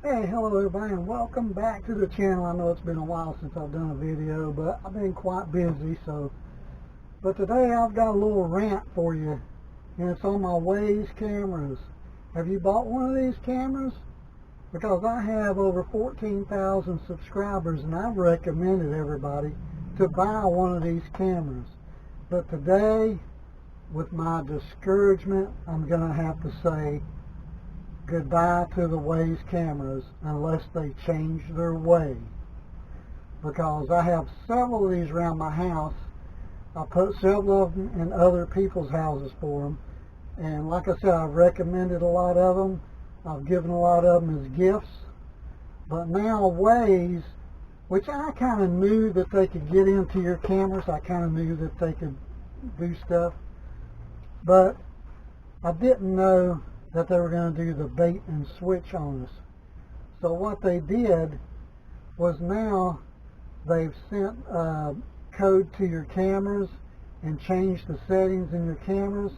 Hey, hello everybody, and welcome back to the channel. I know it's been a while since I've done a video, but I've been quite busy. But today I've got a little rant for you, and it's on my Wyze cameras. Have you bought one of these cameras? Because I have over 14,000 subscribers, and I've recommended everybody to buy one of these cameras. But today, with my discouragement, I'm going to have to say goodbye to the Wyze cameras unless they change their way, because I have several of these around my house. I put several of them in other people's houses for them, and like I said, I've recommended a lot of them. I've given a lot of them as gifts, but now Wyze, which I kind of knew that they could get into your cameras, I kind of knew that they could do stuff, but I didn't know that they were going to do the bait and switch on us. So what they did was, now they've sent code to your cameras and changed the settings in your cameras,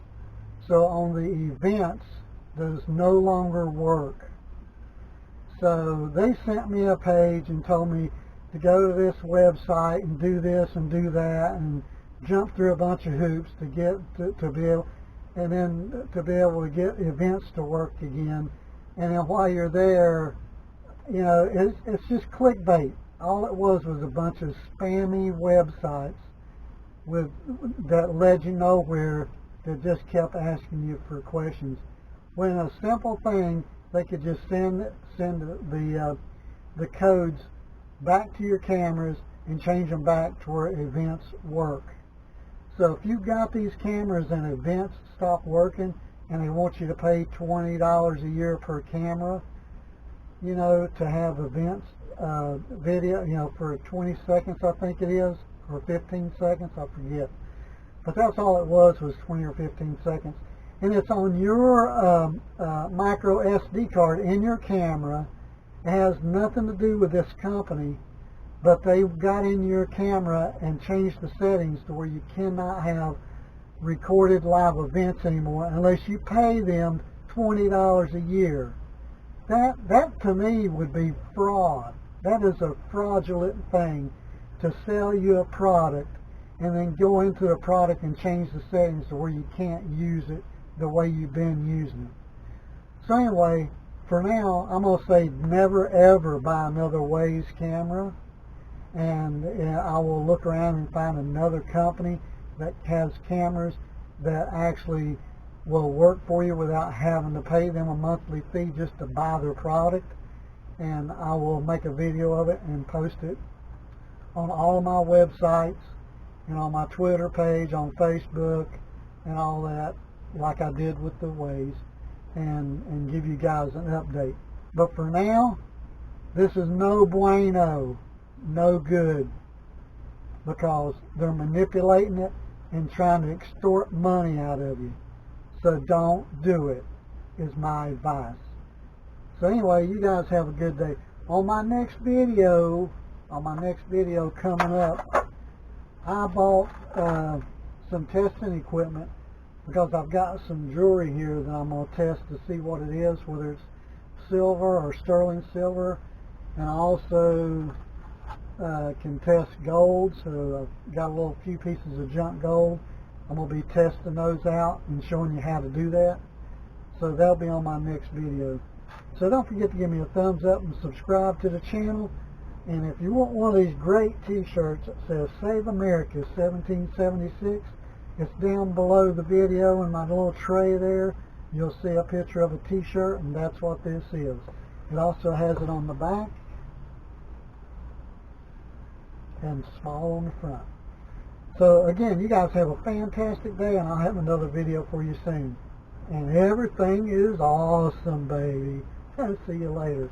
so on the events those no longer work. So they sent me a page and told me to go to this website and do this and do that and jump through a bunch of hoops to get to be able, and then to be able to get events to work again. And then while you're there, you know, it's just clickbait. All it was a bunch of spammy websites that led you nowhere, that just kept asking you for questions. When a simple thing, they could just send the codes back to your cameras and change them back to where events work. So if you've got these cameras and events stop working and they want you to pay $20 a year per camera, you know, to have events video, you know, for 20 seconds, I think it is, or 15 seconds, I forget. But that's all it was 20 or 15 seconds. And it's on your micro SD card in your camera. It has nothing to do with this company, but they got in your camera and changed the settings to where you cannot have recorded live events anymore unless you pay them $20 a year. That to me would be fraud. That is a fraudulent thing, to sell you a product and then go into a product and change the settings to where you can't use it the way you've been using it. So anyway, for now, I'm going to say never ever buy another Wyze camera. And I will look around and find another company that has cameras that actually will work for you without having to pay them a monthly fee just to buy their product. And I will make a video of it and post it on all of my websites and on my Twitter page, on Facebook, and all that, like I did with the Wyze, and give you guys an update. But for now, this is no bueno. No good, because they're manipulating it and trying to extort money out of you. So don't do it, is my advice. So anyway, you guys have a good day. On my next video coming up, I bought some testing equipment, because I've got some jewelry here that I'm going to test to see what it is, whether it's silver or sterling silver, and also can test gold. So I've got a few pieces of junk gold. I'm going to be testing those out and showing you how to do that. So that'll be on my next video. So don't forget to give me a thumbs up and subscribe to the channel. And if you want one of these great t-shirts that says Save America 1776, it's down below the video in my little tray there. You'll see a picture of a t-shirt, and that's what this is. It also has it on the back and small on the front. So again, you guys have a fantastic day, and I'll have another video for you soon. And everything is awesome, baby. See you later.